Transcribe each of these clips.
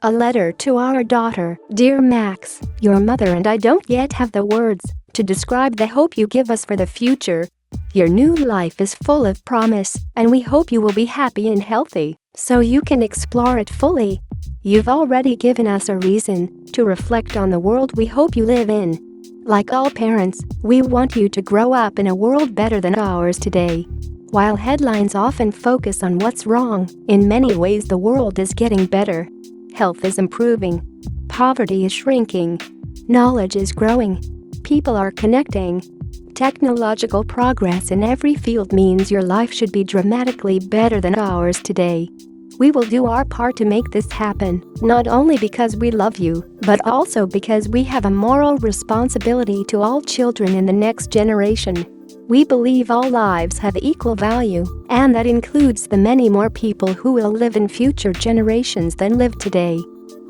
A letter to our daughter. Dear Max, your mother and I don't yet have the words to describe the hope you give us for the future. Your new life is full of promise, and we hope you will be happy and healthy, so you can explore it fully. You've already given us a reason to reflect on the world we hope you live in. Like all parents, we want you to grow up in a world better than ours today. While headlines often focus on what's wrong, in many ways the world is getting better. Health is improving. Poverty is shrinking. Knowledge is growing. People are connecting. Technological progress in every field means your life should be dramatically better than ours today. We will do our part to make this happen, not only because we love you, but also because we have a moral responsibility to all children in the next generation. We believe all lives have equal value, and that includes the many more people who will live in future generations than live today.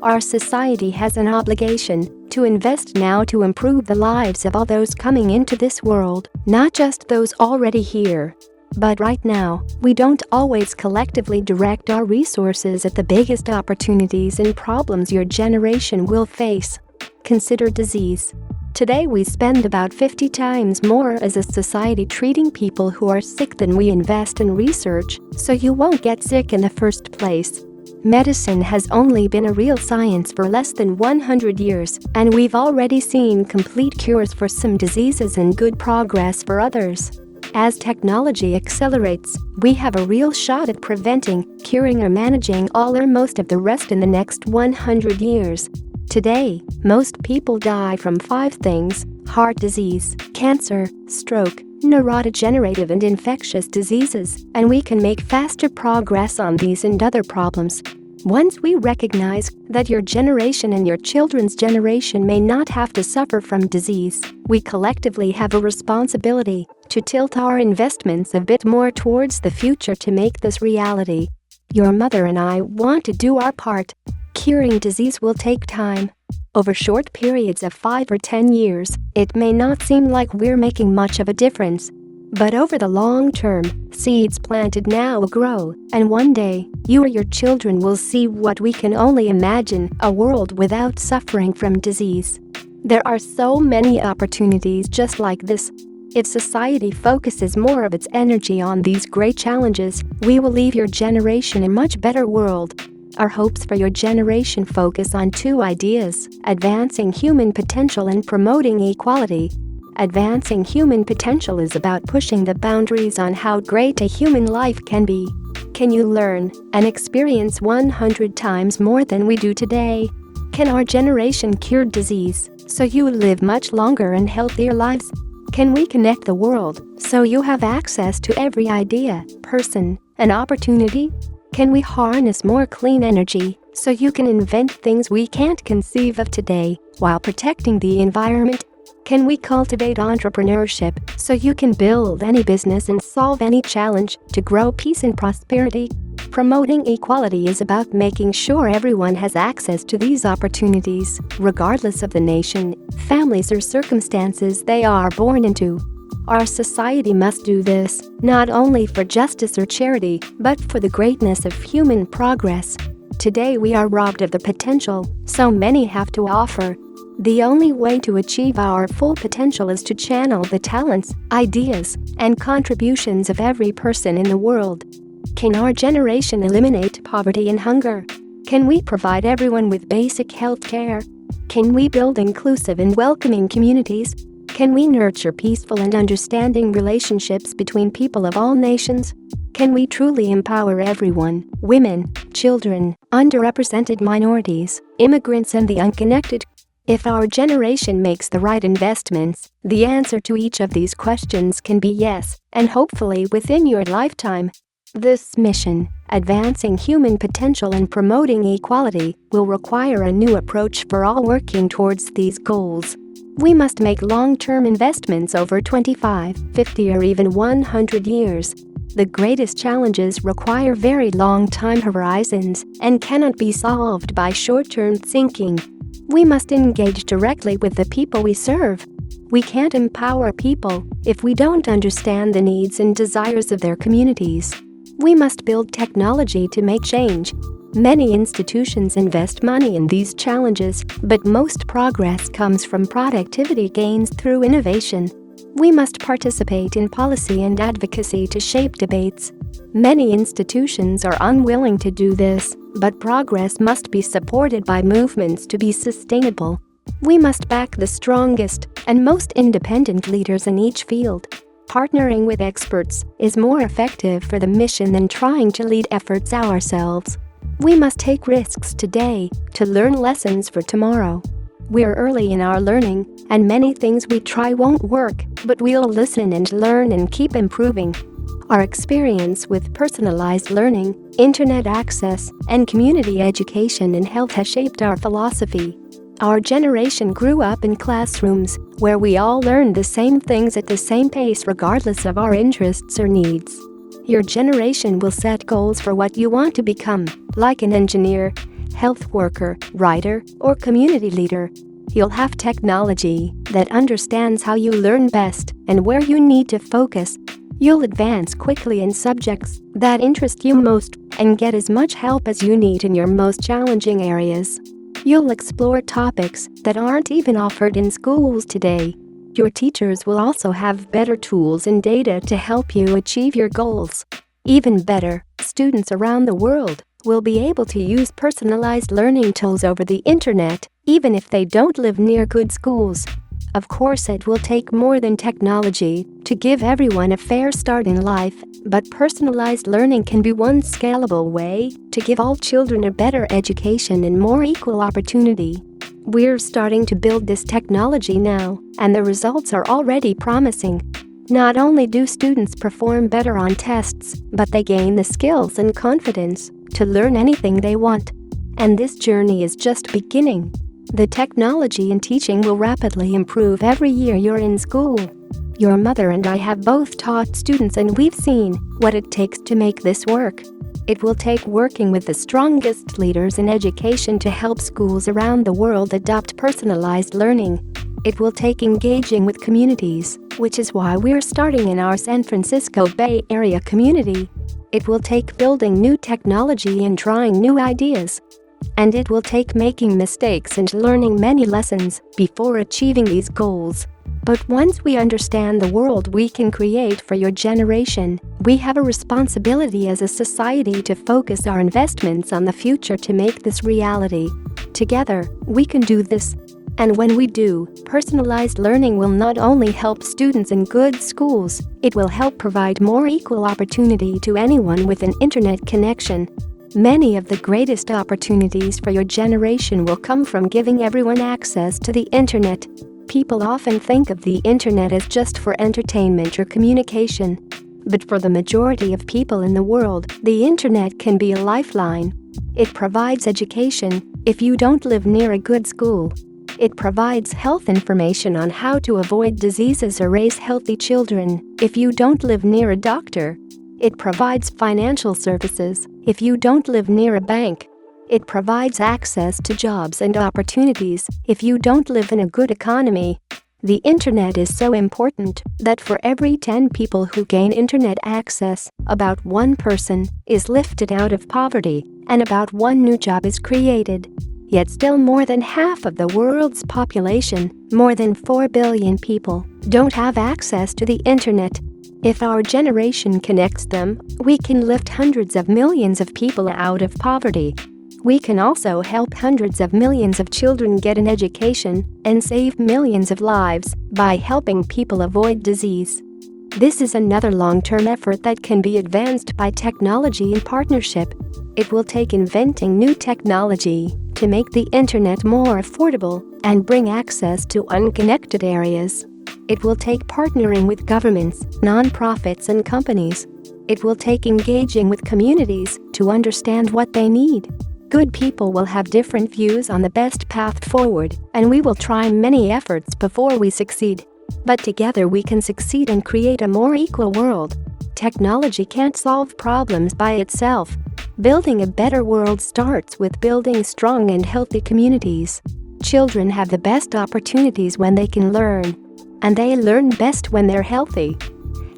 Our society has an obligation to invest now to improve the lives of all those coming into this world, not just those already here. But right now, we don't always collectively direct our resources at the biggest opportunities and problems your generation will face. Consider disease. Today we spend about 50 times more as a society treating people who are sick than we invest in research, so you won't get sick in the first place. Medicine has only been a real science for less than 100 years, and we've already seen complete cures for some diseases and good progress for others. As technology accelerates, we have a real shot at preventing, curing or managing all or most of the rest in the next 100 years. Today, most people die from 5 things: heart disease, cancer, stroke, neurodegenerative and infectious diseases, and we can make faster progress on these and other problems. Once we recognize that your generation and your children's generation may not have to suffer from disease, we collectively have a responsibility to tilt our investments a bit more towards the future to make this reality. Your mother and I want to do our part. Curing disease will take time. Over short periods of 5 or 10 years, it may not seem like we're making much of a difference. But over the long term, seeds planted now will grow, and one day, you or your children will see what we can only imagine: a world without suffering from disease. There are so many opportunities just like this. If society focuses more of its energy on these great challenges, we will leave your generation a much better world. Our hopes for your generation focus on 2 ideas: advancing human potential and promoting equality. Advancing human potential is about pushing the boundaries on how great a human life can be. Can you learn and experience 100 times more than we do today? Can our generation cure disease so you live much longer and healthier lives? Can we connect the world so you have access to every idea, person, and opportunity? Can we harness more clean energy so you can invent things we can't conceive of today while protecting the environment? Can we cultivate entrepreneurship so you can build any business and solve any challenge to grow peace and prosperity? Promoting equality is about making sure everyone has access to these opportunities, regardless of the nation, families, or circumstances they are born into. Our society must do this, not only for justice or charity, but for the greatness of human progress. Today we are robbed of the potential so many have to offer. The only way to achieve our full potential is to channel the talents, ideas, and contributions of every person in the world. Can our generation eliminate poverty and hunger? Can we provide everyone with basic health care? Can we build inclusive and welcoming communities? Can we nurture peaceful and understanding relationships between people of all nations? Can we truly empower everyone: women, children, underrepresented minorities, immigrants, and the unconnected? If our generation makes the right investments, the answer to each of these questions can be yes, and hopefully within your lifetime. This mission, advancing human potential and promoting equality, will require a new approach for all working towards these goals. We must make long-term investments over 25, 50, or even 100 years. The greatest challenges require very long time horizons and cannot be solved by short-term thinking. We must engage directly with the people we serve. We can't empower people if we don't understand the needs and desires of their communities. We must build technology to make change. Many institutions invest money in these challenges, but most progress comes from productivity gains through innovation. We must participate in policy and advocacy to shape debates. Many institutions are unwilling to do this, but progress must be supported by movements to be sustainable. We must back the strongest and most independent leaders in each field. Partnering with experts is more effective for the mission than trying to lead efforts ourselves. We must take risks today to learn lessons for tomorrow. We're early in our learning, and many things we try won't work, but we'll listen and learn and keep improving. Our experience with personalized learning, internet access, and community education in health has shaped our philosophy. Our generation grew up in classrooms where we all learned the same things at the same pace regardless of our interests or needs. Your generation will set goals for what you want to become, like an engineer, health worker, writer, or community leader. You'll have technology that understands how you learn best and where you need to focus. You'll advance quickly in subjects that interest you most and get as much help as you need in your most challenging areas. You'll explore topics that aren't even offered in schools today. Your teachers will also have better tools and data to help you achieve your goals. Even better, students around the world will be able to use personalized learning tools over the internet, even if they don't live near good schools. Of course, it will take more than technology to give everyone a fair start in life, but personalized learning can be one scalable way to give all children a better education and more equal opportunity. We're starting to build this technology now, and the results are already promising. Not only do students perform better on tests, but they gain the skills and confidence to learn anything they want. And this journey is just beginning. The technology in teaching will rapidly improve every year you're in school. Your mother and I have both taught students, and we've seen what it takes to make this work. It will take working with the strongest leaders in education to help schools around the world adopt personalized learning. It will take engaging with communities, which is why we're starting in our San Francisco Bay Area community. It will take building new technology and trying new ideas. And it will take making mistakes and learning many lessons before achieving these goals. But once we understand the world we can create for your generation, we have a responsibility as a society to focus our investments on the future to make this reality. Together, we can do this. And when we do, personalized learning will not only help students in good schools, it will help provide more equal opportunity to anyone with an internet connection. Many of the greatest opportunities for your generation will come from giving everyone access to the internet. People often think of the internet as just for entertainment or communication. But for the majority of people in the world, the internet can be a lifeline. It provides education if you don't live near a good school. It provides health information on how to avoid diseases or raise healthy children if you don't live near a doctor. It provides financial services if you don't live near a bank. It provides access to jobs and opportunities if you don't live in a good economy. The internet is so important that for every 10 people who gain internet access, about 1 person is lifted out of poverty and about 1 new job is created. Yet still more than half of the world's population, more than 4 billion people, don't have access to the internet. If our generation connects them, we can lift hundreds of millions of people out of poverty. We can also help hundreds of millions of children get an education and save millions of lives by helping people avoid disease. This is another long-term effort that can be advanced by technology in partnership. It will take inventing new technology to make the internet more affordable and bring access to unconnected areas. It will take partnering with governments, nonprofits, and companies. It will take engaging with communities to understand what they need. Good people will have different views on the best path forward, and we will try many efforts before we succeed. But together we can succeed and create a more equal world. Technology can't solve problems by itself. Building a better world starts with building strong and healthy communities. Children have the best opportunities when they can learn. And they learn best when they're healthy.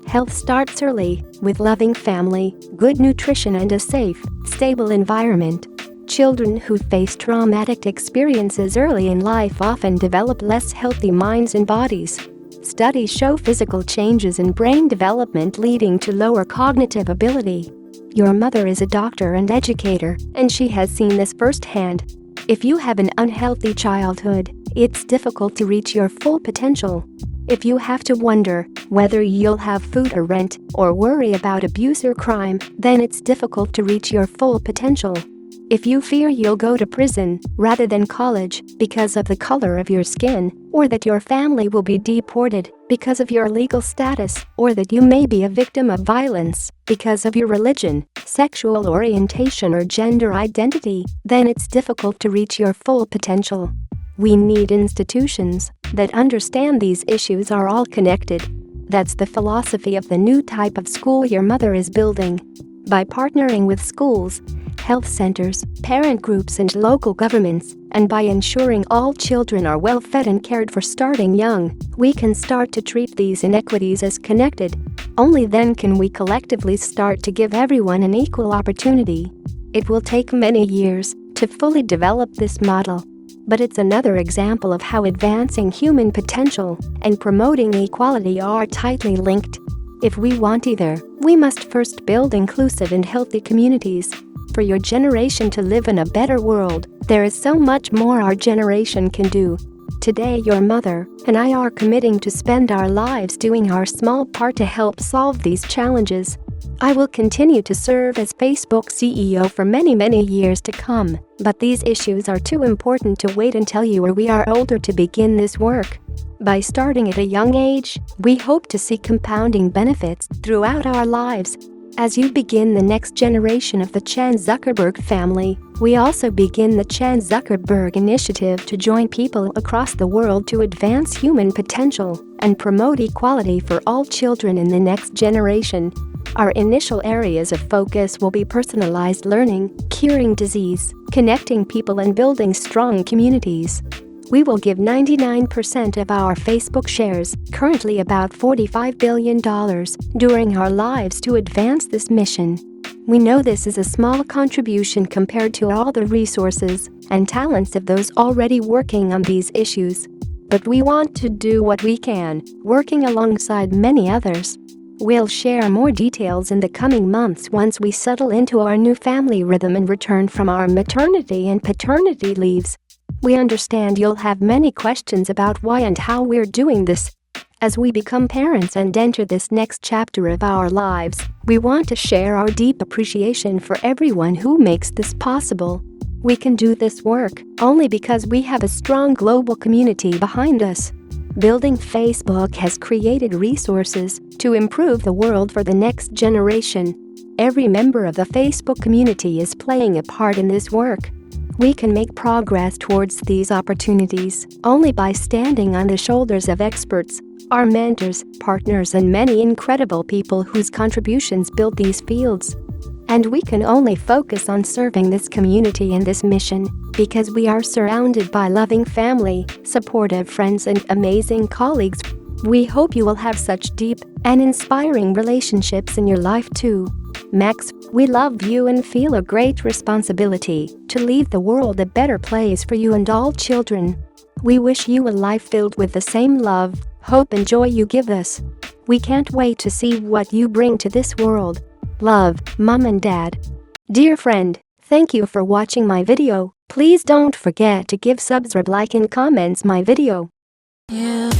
Health starts early, with loving family, good nutrition, and a safe, stable environment. Children who face traumatic experiences early in life often develop less healthy minds and bodies. Studies show physical changes in brain development leading to lower cognitive ability. Your mother is a doctor and educator, and she has seen this firsthand. If you have an unhealthy childhood, it's difficult to reach your full potential. If you have to wonder whether you'll have food or rent, or worry about abuse or crime, then it's difficult to reach your full potential. If you fear you'll go to prison rather than college because of the color of your skin, or that your family will be deported because of your legal status, or that you may be a victim of violence because of your religion, sexual orientation or gender identity, then it's difficult to reach your full potential. We need institutions that understand these issues are all connected. That's the philosophy of the new type of school your mother is building. By partnering with schools, health centers, parent groups and local governments, and by ensuring all children are well fed and cared for starting young, we can start to treat these inequities as connected. Only then can we collectively start to give everyone an equal opportunity. It will take many years to fully develop this model. But it's another example of how advancing human potential and promoting equality are tightly linked. If we want either, we must first build inclusive and healthy communities. For your generation to live in a better world, there is so much more our generation can do. Today your mother and I are committing to spend our lives doing our small part to help solve these challenges. I will continue to serve as Facebook CEO for many years to come, but these issues are too important to wait until you or we are older to begin this work. By starting at a young age, we hope to see compounding benefits throughout our lives. As you begin the next generation of the Chan Zuckerberg family, we also begin the Chan Zuckerberg initiative to join people across the world to advance human potential and promote equality for all children in the next generation. Our initial areas of focus will be personalized learning, curing disease, connecting people and building strong communities. We will give 99% of our Facebook shares, currently about $45 billion, during our lives to advance this mission. We know this is a small contribution compared to all the resources and talents of those already working on these issues. But we want to do what we can, working alongside many others. We'll share more details in the coming months once we settle into our new family rhythm and return from our maternity and paternity leaves. We understand you'll have many questions about why and how we're doing this. As we become parents and enter this next chapter of our lives, we want to share our deep appreciation for everyone who makes this possible. We can do this work only because we have a strong global community behind us. Building Facebook has created resources to improve the world for the next generation. Every member of the Facebook community is playing a part in this work. We can make progress towards these opportunities only by standing on the shoulders of experts, our mentors, partners and many incredible people whose contributions build these fields. And we can only focus on serving this community and this mission because we are surrounded by loving family, supportive friends and amazing colleagues. We hope you will have such deep and inspiring relationships in your life too. Max, we love you and feel a great responsibility to leave the world a better place for you and all children. We wish you a life filled with the same love, hope and joy you give us. We can't wait to see what you bring to this world. Love, Mom and Dad. Dear friend, thank you for watching my video. Please don't forget to give subscribe, like and comments my video. Yeah.